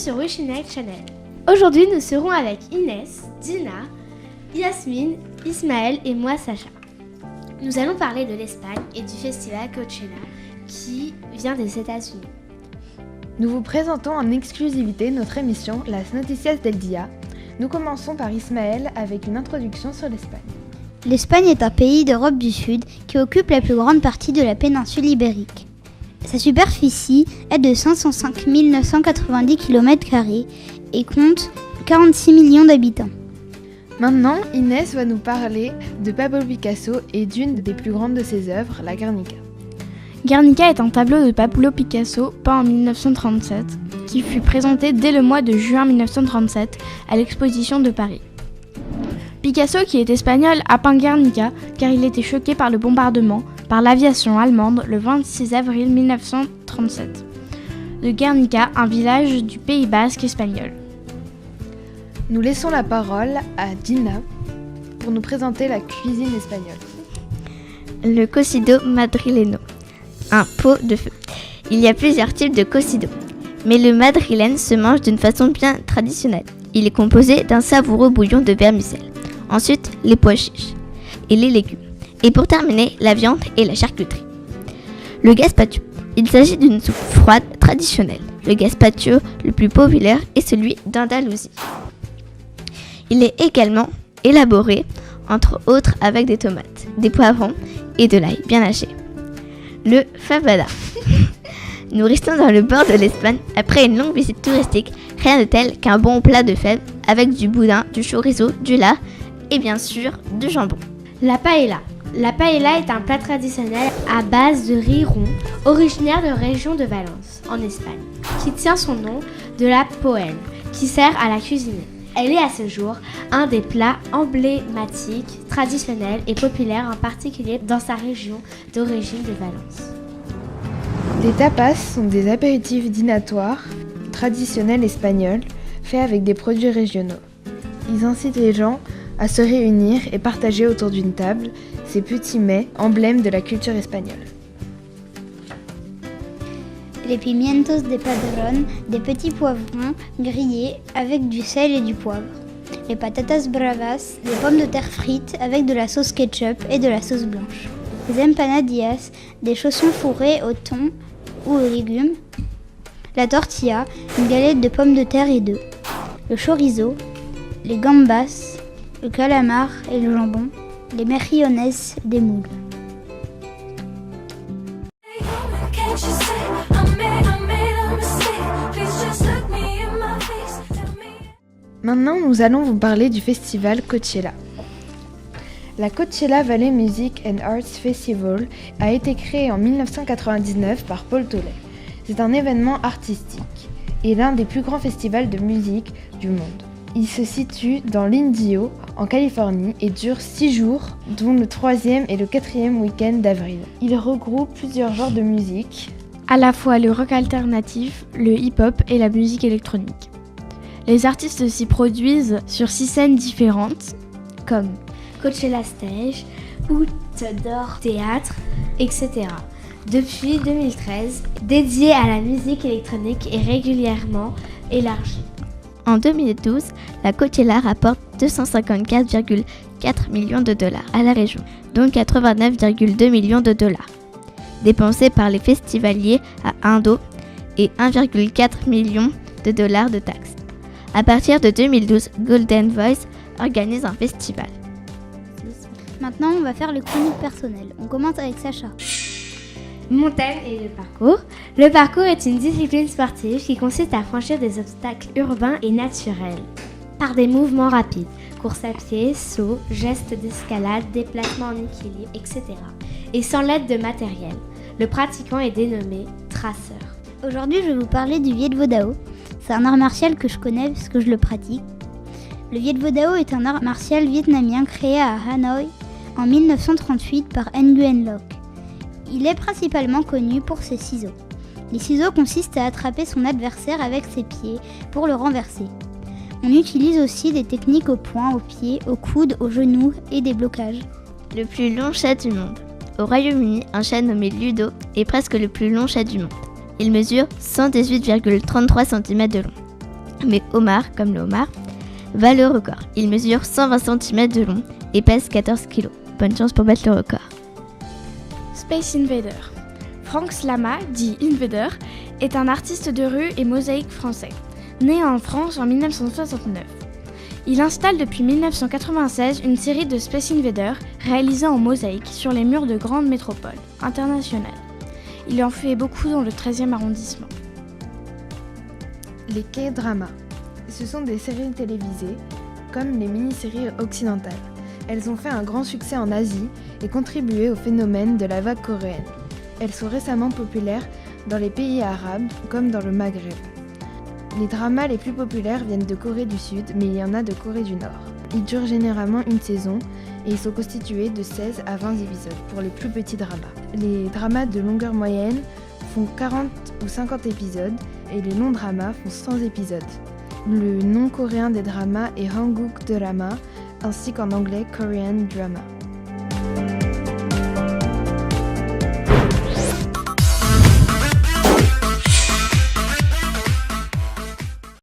sur Wishing Channel. Aujourd'hui, nous serons avec Inès, Dina, Yasmine, Ismaël et moi, Sacha. Nous allons parler de l'Espagne et du festival Coachella qui vient des États-Unis. Nous vous présentons en exclusivité notre émission Las Noticias del Día. Nous commençons par Ismaël avec une introduction sur l'Espagne. L'Espagne est un pays d'Europe du Sud qui occupe la plus grande partie de la péninsule ibérique. Sa superficie est de 505 990 km² et compte 46 millions d'habitants. Maintenant, Inès va nous parler de Pablo Picasso et d'une des plus grandes de ses œuvres, la Guernica. Guernica est un tableau de Pablo Picasso peint en 1937 qui fut présenté dès le mois de juin 1937 à l'exposition de Paris. Picasso, qui est espagnol, a peint Guernica car il était choqué par le bombardement par l'aviation allemande le 26 avril 1937 de Guernica, un village du Pays basque espagnol. Nous laissons la parole à Dina pour nous présenter la cuisine espagnole. Le cocido madrileno, un pot de feu. Il y a plusieurs types de cocido, mais le madrilène se mange d'une façon bien traditionnelle. Il est composé d'un savoureux bouillon de vermicelle. Ensuite, les pois chiches et les légumes. Et pour terminer, la viande et la charcuterie. Le gazpacho. Il s'agit d'une soupe froide traditionnelle. Le gazpacho le plus populaire est celui d'Andalousie. Il est également élaboré, entre autres, avec des tomates, des poivrons et de l'ail bien haché. Le fabada. Nous restons dans le bord de l'Espagne après une longue visite touristique. Rien de tel qu'un bon plat de fèves avec du boudin, du chorizo, du lard et bien sûr du jambon. La paella. La paella est un plat traditionnel à base de riz rond, originaire de la région de Valence, en Espagne, qui tient son nom de la poêle, qui sert à la cuisiner. Elle est à ce jour un des plats emblématiques, traditionnels et populaires, en particulier dans sa région d'origine de Valence. Les tapas sont des apéritifs dînatoires traditionnels espagnols faits avec des produits régionaux. Ils incitent les gens à se réunir et partager autour d'une table ces petits mets emblèmes de la culture espagnole. Les pimientos de padrón, des petits poivrons grillés avec du sel et du poivre. Les patatas bravas, des pommes de terre frites avec de la sauce ketchup et de la sauce blanche. Les empanadillas, des chaussons fourrés au thon ou aux légumes. La tortilla, une galette de pommes de terre et d'œufs. Le chorizo, les gambas, le calamar et le jambon. Les mejillones, des moules. Maintenant, nous allons vous parler du festival Coachella. La Coachella Valley Music and Arts Festival a été créée en 1999 par Paul Tolley. C'est un événement artistique et l'un des plus grands festivals de musique du monde. Il se situe dans l'Indio, en Californie, et dure 6 jours, dont le 3e et le 4e week-end d'avril. Il regroupe plusieurs genres de musique, à la fois le rock alternatif, le hip-hop et la musique électronique. Les artistes s'y produisent sur 6 scènes différentes, comme Coachella Stage, Outdoor Théâtre, etc. Depuis 2013, dédié à la musique électronique et régulièrement élargi. En 2012, la Coachella rapporte 254,4 millions de dollars à la région, dont 89,2 millions de dollars dépensés par les festivaliers à Indo et 1,4 million de dollars de taxes. À partir de 2012, Golden Voice organise un festival. Maintenant, on va faire les chroniques personnelles. On commence avec Sacha. Mon thème est le parcours. Le parcours est une discipline sportive qui consiste à franchir des obstacles urbains et naturels par des mouvements rapides, course à pied, saut, gestes d'escalade, déplacements en équilibre, etc. et sans l'aide de matériel. Le pratiquant est dénommé traceur. Aujourd'hui, je vais vous parler du Viet Vo Dao. C'est un art martial que je connais parce que je le pratique. Le Viet Vo Dao est un art martial vietnamien créé à Hanoï en 1938 par Nguyen Loc. Il est principalement connu pour ses ciseaux. Les ciseaux consistent à attraper son adversaire avec ses pieds pour le renverser. On utilise aussi des techniques au poing, aux pieds, aux coudes, aux genoux et des blocages. Le plus long chat du monde. Au Royaume-Uni, un chat nommé Ludo est presque le plus long chat du monde. Il mesure 118,33 cm de long. Mais Omar, comme le homard, bat le record. Il mesure 120 cm de long et pèse 14 kg. Bonne chance pour battre le record. Space Invader. Frank Slama, dit Invader, est un artiste de rue et mosaïque français, né en France en 1969. Il installe depuis 1996 une série de Space Invaders réalisés en mosaïque sur les murs de grandes métropoles internationales. Il en fait beaucoup dans le 13e arrondissement. Les K-dramas. Ce sont des séries télévisées, comme les mini-séries occidentales. Elles ont fait un grand succès en Asie et contribué au phénomène de la vague coréenne. Elles sont récemment populaires dans les pays arabes, comme dans le Maghreb. Les dramas les plus populaires viennent de Corée du Sud, mais il y en a de Corée du Nord. Ils durent généralement une saison et ils sont constitués de 16 à 20 épisodes pour les plus petits dramas. Les dramas de longueur moyenne font 40 ou 50 épisodes et les longs dramas font 100 épisodes. Le nom coréen des dramas est Hanguk Drama, ainsi qu'en anglais Korean Drama.